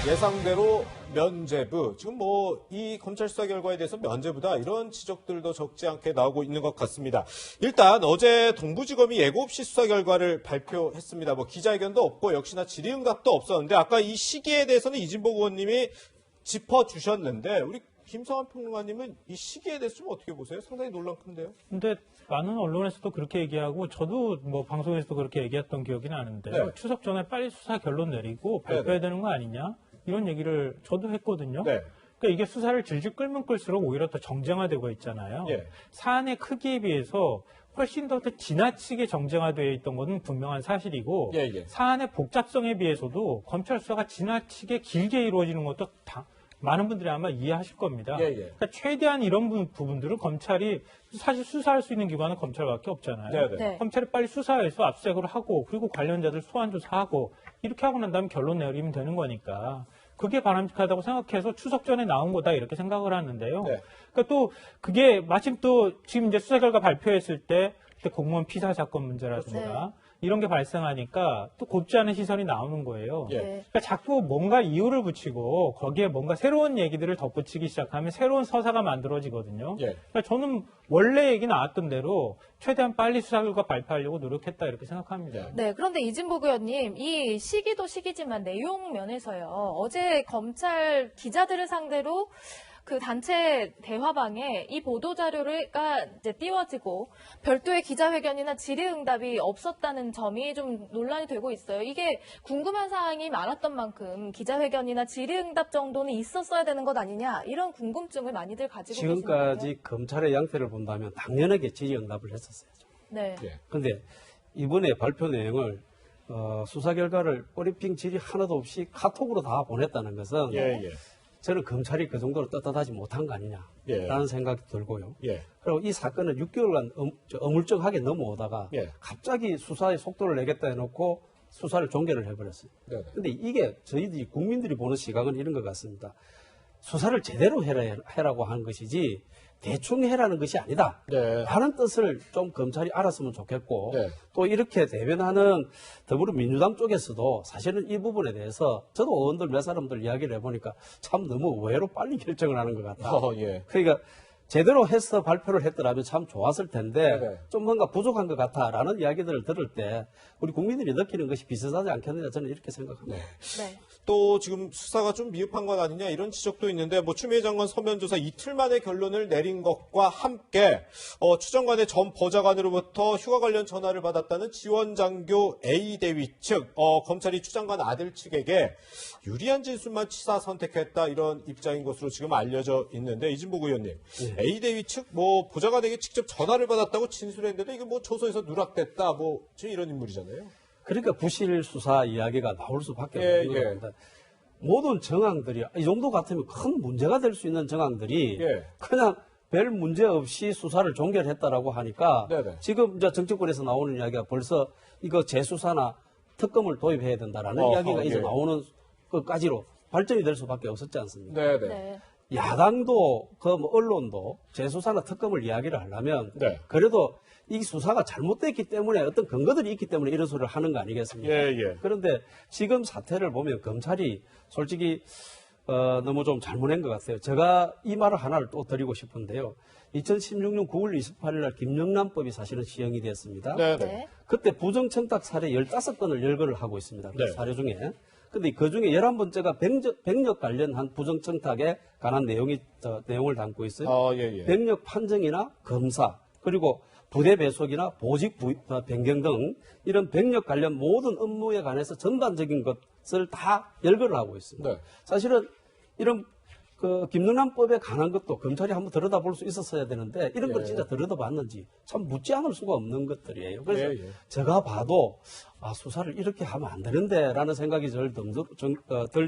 예상대로 면죄부, 지금 뭐 이 검찰 수사 결과에 대해서 면죄부다 이런 지적들도 적지 않게 나오고 있는 것 같습니다. 일단 어제 동부지검이 예고 없이 수사 결과를 발표했습니다. 뭐 기자회견도 없고 역시나 질의응답도 없었는데 아까 이 시기에 대해서는 이진복 의원님이 짚어주셨는데 우리 김성환 평론가님은 이 시기에 대해서 좀 어떻게 보세요? 상당히 논란 큰데요. 근데 많은 언론에서도 그렇게 얘기하고 저도 뭐 방송에서도 그렇게 얘기했던 기억이 나는데요. 네. 추석 전에 빨리 수사 결론 내리고 발표해야 되는 거 아니냐? 이런 얘기를 저도 했거든요. 네. 그러니까 이게 수사를 질질 끌면 끌수록 오히려 더 정쟁화되고 있잖아요. 예. 사안의 크기에 비해서 훨씬 더 지나치게 정쟁화되어 있던 것은 분명한 사실이고 예, 예. 사안의 복잡성에 비해서도 검찰 수사가 지나치게 길게 이루어지는 것도 많은 분들이 아마 이해하실 겁니다. 예, 예. 그러니까 최대한 이런 부분들은 검찰이 사실 수사할 수 있는 기관은 검찰밖에 없잖아요. 네, 네. 네. 검찰이 빨리 수사해서 압수수색을 하고 그리고 관련자들 소환 조사하고 이렇게 하고 난 다음에 결론 내리면 되는 거니까 그게 바람직하다고 생각해서 추석 전에 나온 거다 이렇게 생각을 하는데요. 네. 그러니까 또 그게 마침 또 지금 이제 수사 결과 발표했을 때 그때 공무원 피살 사건 문제라든가 이런 게 발생하니까 또 곱지 않은 시선이 나오는 거예요. 예. 그러니까 자꾸 뭔가 이유를 붙이고 거기에 뭔가 새로운 얘기들을 덧붙이기 시작하면 새로운 서사가 만들어지거든요. 예. 그러니까 저는 원래 얘기 나왔던 대로 최대한 빨리 수사 결과 발표하려고 노력했다 이렇게 생각합니다. 네, 그런데 이진복 의원님, 이 시기도 시기지만 내용 면에서요. 어제 검찰 기자들을 상대로 그 단체 대화방에 이 보도자료가 이제 띄워지고 별도의 기자회견이나 질의응답이 없었다는 점이 좀 논란이 되고 있어요. 이게 궁금한 사항이 많았던 만큼 기자회견이나 질의응답 정도는 있었어야 되는 것 아니냐 이런 궁금증을 많이들 가지고 지금까지 계시는데요. 검찰의 양태를 본다면 당연하게 질의응답을 했었어야죠. 네. 그런데 이번에 발표 내용을 수사 결과를 브리핑 질의 하나도 없이 카톡으로 다 보냈다는 것은 예, 예. 저는 검찰이 그 정도로 떳떳하지 못한 거 아니냐라는 예. 생각이 들고요. 예. 그리고 이 사건은 6개월간 어물쩍하게 넘어오다가 예. 갑자기 수사의 속도를 내겠다 해놓고 수사를 종결을 해버렸어요. 네. 근데 이게 저희들이 국민들이 보는 시각은 이런 것 같습니다. 수사를 제대로 해라고 하는 것이지 대충 해라는 것이 아니다. 네. 하는 뜻을 좀 검찰이 알았으면 좋겠고 네. 또 이렇게 대변하는 더불어민주당 쪽에서도 사실은 이 부분에 대해서 저도 의원들 몇 사람들 이야기를 해보니까 참 너무 의외로 빨리 결정을 하는 것 같다. 예. 그러니까 제대로 해서 발표를 했더라면 참 좋았을 텐데 네. 좀 뭔가 부족한 것 같다라는 이야기들을 들을 때 우리 국민들이 느끼는 것이 비슷하지 않겠느냐 저는 이렇게 생각합니다. 네. 또 지금 수사가 좀 미흡한 것 아니냐 이런 지적도 있는데 뭐 추미애 장관 서면 조사 이틀 만에 결론을 내린 것과 함께 추 장관의 전 보좌관으로부터 휴가 관련 전화를 받았다는 지원장교 A 대위 측 검찰이 추 장관 아들 측에게 유리한 진술만 치사 선택했다 이런 입장인 것으로 지금 알려져 있는데 이진복 의원님 A 대위 측 뭐 보좌관에게 직접 전화를 받았다고 진술했는데도 이게 뭐 조서에서 누락됐다 뭐 지금 이런 인물이잖아요. 그러니까 부실 수사 이야기가 나올 수밖에 예, 없는 예. 겁니다. 모든 정황들이 이 정도 같으면 큰 문제가 될 수 있는 정황들이 예. 그냥 별 문제 없이 수사를 종결했다라고 하니까 네네. 지금 이제 정치권에서 나오는 이야기가 벌써 이거 재수사나 특검을 도입해야 된다라는 이야기가 이제 예. 나오는 것까지로 발전이 될 수밖에 없었지 않습니까? 네네. 네. 야당도 뭐 언론도 재수사나 특검을 이야기를 하려면 네. 그래도 이 수사가 잘못됐기 때문에 어떤 근거들이 있기 때문에 이런 소리를 하는 거 아니겠습니까? 예, 예. 그런데 지금 사태를 보면 검찰이 솔직히 너무 좀 잘못한 것 같아요. 제가 이 말을 하나를 또 드리고 싶은데요. 2016년 9월 28일 날 김영란법이 사실은 시행이 됐습니다. 네네. 네. 그때 부정청탁 사례 15건을 열거를 하고 있습니다. 그 네. 사례 중에. 근데 그 중에 11번째가 병력 관련한 부정청탁에 관한 내용을 담고 있어요. 예, 예. 병력 판정이나 검사, 그리고 부대 배속이나 보직 변경 등 이런 병력 관련 모든 업무에 관해서 전반적인 것을 다 열거를 하고 있습니다. 네. 사실은 이런 그 김영란법에 관한 것도 검찰이 한번 들여다볼 수 있었어야 되는데 이런 걸 예. 진짜 들여다봤는지 참 묻지 않을 수가 없는 것들이에요. 그래서 예, 예. 제가 봐도 수사를 이렇게 하면 안 되는데라는 생각이 들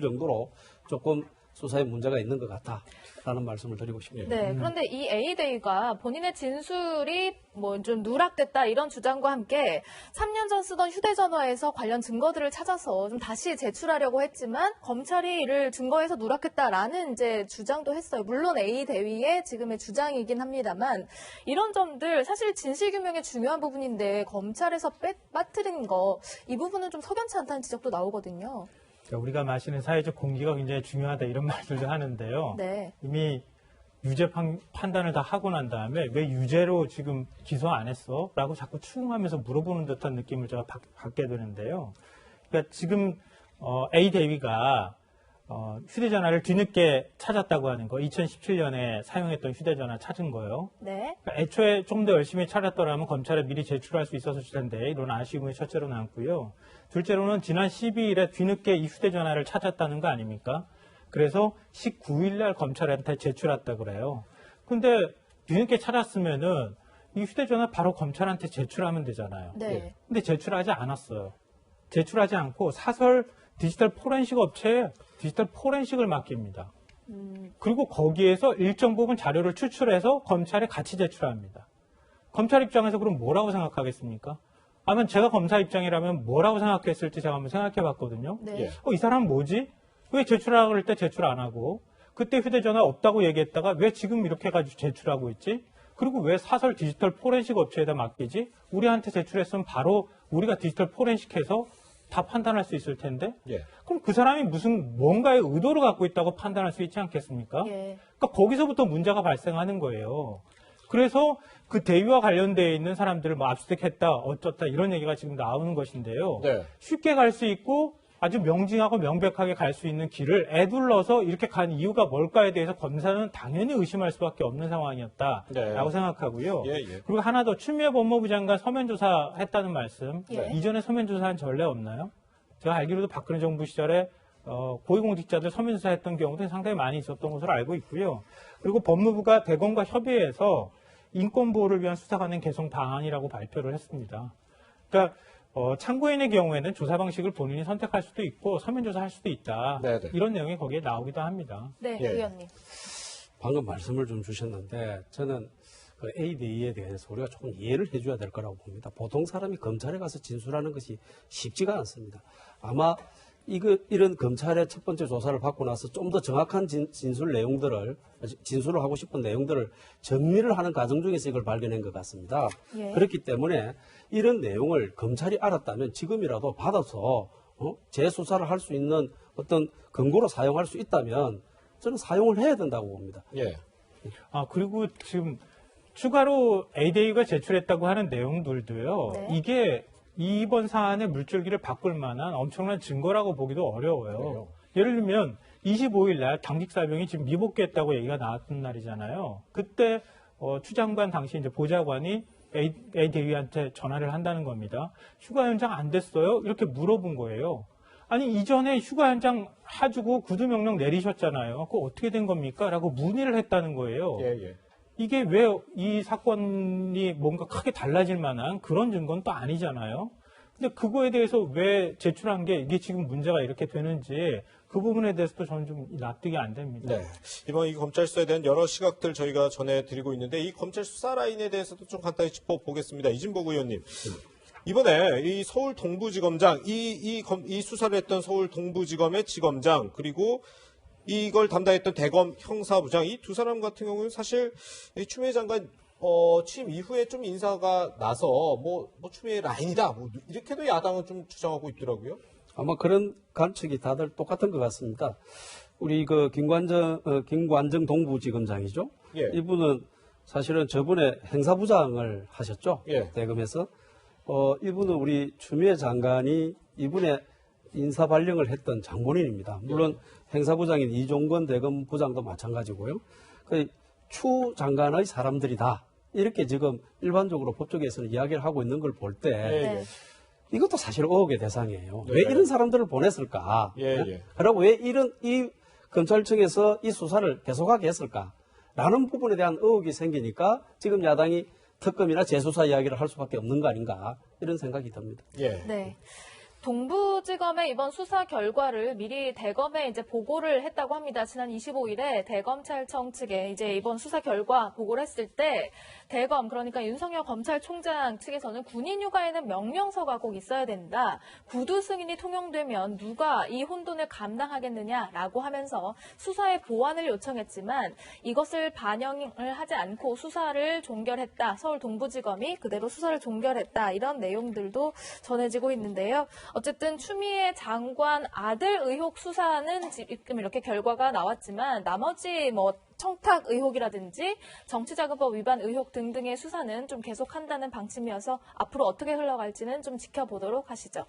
정도로 조금 수사에 문제가 있는 것 같다라는 말씀을 드리고 싶습니다. 네, 그런데 이 A대위가 본인의 진술이 뭐 좀 누락됐다 이런 주장과 함께 3년 전 쓰던 휴대전화에서 관련 증거들을 찾아서 좀 다시 제출하려고 했지만 검찰이 이를 증거에서 누락했다라는 이제 주장도 했어요. 물론 A대위의 지금의 주장이긴 합니다만 이런 점들 사실 진실규명의 중요한 부분인데 검찰에서 빠뜨린 거 이 부분은 좀 석연치 않다는 지적도 나오거든요. 우리가 마시는 사회적 공기가 굉장히 중요하다 이런 말들도 하는데요. 네. 이미 유죄 판단을 다 하고 난 다음에 왜 유죄로 지금 기소 안 했어? 라고 자꾸 추궁하면서 물어보는 듯한 느낌을 제가 받게 되는데요. 그러니까 지금 A 대위가 휴대전화를 뒤늦게 찾았다고 하는 거, 2017년에 사용했던 휴대전화 찾은 거요. 네. 그러니까 애초에 좀 더 열심히 찾았더라면 검찰에 미리 제출할 수 있었을 텐데 이런 아쉬움이 첫째로 남고요. 둘째로는 지난 12일에 뒤늦게 이 휴대전화를 찾았다는 거 아닙니까? 그래서 19일 날 검찰한테 제출했다 그래요. 근데 뒤늦게 찾았으면은 이 휴대전화 바로 검찰한테 제출하면 되잖아요. 네. 근데 제출하지 않았어요. 제출하지 않고 사설 디지털 포렌식 업체에 디지털 포렌식을 맡깁니다. 그리고 거기에서 일정 부분 자료를 추출해서 검찰에 같이 제출합니다. 검찰 입장에서 그럼 뭐라고 생각하겠습니까? 아마 제가 검사 입장이라면 뭐라고 생각했을지 제가 한번 생각해 봤거든요. 네. 이 사람 뭐지? 왜 제출하라고 그럴 때 제출 안 하고 그때 휴대전화 없다고 얘기했다가 왜 지금 이렇게 해가지고 제출하고 있지? 그리고 왜 사설 디지털 포렌식 업체에다 맡기지? 우리한테 제출했으면 바로 우리가 디지털 포렌식해서 다 판단할 수 있을 텐데 예. 그럼 그 사람이 무슨 뭔가의 의도를 갖고 있다고 판단할 수 있지 않겠습니까? 예. 그러니까 거기서부터 문제가 발생하는 거예요. 그래서 그 대위와 관련되어 있는 사람들을 뭐 압수수색했다 어쩌다 이런 얘기가 지금 나오는 것인데요. 네. 쉽게 갈 수 있고 아주 명징하고 명백하게 갈 수 있는 길을 애둘러서 이렇게 간 이유가 뭘까에 대해서 검사는 당연히 의심할 수밖에 없는 상황이었다라고 네. 생각하고요. 예, 예. 그리고 하나 더 추미애 법무부 장관 서면 조사했다는 말씀. 예. 이전에 서면 조사한 전례 없나요? 제가 알기로도 박근혜 정부 시절에 고위공직자들 서면 조사했던 경우도 상당히 많이 있었던 것으로 알고 있고요. 그리고 법무부가 대검과 협의해서 인권보호를 위한 수사관행 개선 방안이라고 발표를 했습니다. 그러니까 참고인의 경우에는 조사 방식을 본인이 선택할 수도 있고 서면 조사할 수도 있다. 네네. 이런 내용이 거기에 나오기도 합니다. 네, 예. 의원님. 방금 말씀을 좀 주셨는데 저는 그 AD에 대해서 우리가 조금 이해를 해줘야 될 거라고 봅니다. 보통 사람이 검찰에 가서 진술하는 것이 쉽지가 않습니다. 아마 이런 검찰의 첫 번째 조사를 받고 나서 좀 더 정확한 진술을 하고 싶은 내용들을 정리를 하는 과정 중에서 이걸 발견한 것 같습니다. 예. 그렇기 때문에 이런 내용을 검찰이 알았다면 지금이라도 받아서 재수사를 할 수 있는 어떤 근거로 사용할 수 있다면 저는 사용을 해야 된다고 봅니다. 예. 그리고 지금 추가로 ADA가 제출했다고 하는 내용들도요. 네. 이게 이번 사안의 물줄기를 바꿀 만한 엄청난 증거라고 보기도 어려워요. 그래요? 예를 들면 25일 날 당직사병이 지금 미복귀했다고 얘기가 나왔던 날이잖아요. 그때 추 장관 당시 이제 보좌관이 A 대위한테 전화를 한다는 겁니다. 휴가 연장 안 됐어요? 이렇게 물어본 거예요. 아니 이전에 휴가 연장 해주고 구두 명령 내리셨잖아요. 그거 어떻게 된 겁니까? 라고 문의를 했다는 거예요. 예, 예. 이게 왜 이 사건이 뭔가 크게 달라질 만한 그런 증거는 또 아니잖아요. 근데 그거에 대해서 왜 제출한 게 이게 지금 문제가 이렇게 되는지 그 부분에 대해서도 저는 좀 납득이 안 됩니다. 네. 이번 이 검찰 수사에 대한 여러 시각들 저희가 전해드리고 있는데 이 검찰 수사 라인에 대해서도 좀 간단히 짚어보겠습니다. 이진복 의원님. 이번에 이 서울 동부지검장, 이 수사를 했던 서울 동부지검의 지검장, 그리고 이걸 담당했던 대검 형사부장, 이 두 사람 같은 경우는 사실 이 추미애 장관 취임 이후에 좀 인사가 나서 뭐 추미애 라인이다, 뭐 이렇게도 야당은 좀 주장하고 있더라고요. 아마 그런 관측이 다들 똑같은 것 같습니다. 우리 그 김관정 동부지검장이죠. 예. 이분은 사실은 저번에 행사부장을 하셨죠. 예. 대검에서. 이분은 우리 추미애 장관이 이분의 인사 발령을 했던 장본인입니다. 물론 행사부장인 이종건 대검 부장도 마찬가지고요. 추 장관의 사람들이다. 이렇게 지금 일반적으로 법조계에서는 이야기를 하고 있는 걸 볼 때 네. 이것도 사실 의혹의 대상이에요. 네. 왜 이런 사람들을 보냈을까? 예, 네? 예. 그리고 왜 이 검찰청에서 이 수사를 계속하게 했을까? 라는 부분에 대한 의혹이 생기니까 지금 야당이 특검이나 재수사 이야기를 할 수밖에 없는 거 아닌가? 이런 생각이 듭니다. 예. 네. 동부지검의 이번 수사 결과를 미리 대검에 이제 보고를 했다고 합니다. 지난 25일에 대검찰청 측에 이제 이번 수사 결과 보고를 했을 때 대검, 그러니까 윤석열 검찰총장 측에서는 군인 휴가에는 명령서가 꼭 있어야 된다. 구두 승인이 통용되면 누가 이 혼돈을 감당하겠느냐라고 하면서 수사의 보완을 요청했지만 이것을 반영을 하지 않고 수사를 종결했다. 서울 동부지검이 그대로 수사를 종결했다. 이런 내용들도 전해지고 있는데요. 어쨌든 추미애 장관 아들 의혹 수사는 지금 이렇게 결과가 나왔지만 나머지 뭐 청탁 의혹이라든지 정치자금법 위반 의혹 등등의 수사는 좀 계속한다는 방침이어서 앞으로 어떻게 흘러갈지는 좀 지켜보도록 하시죠.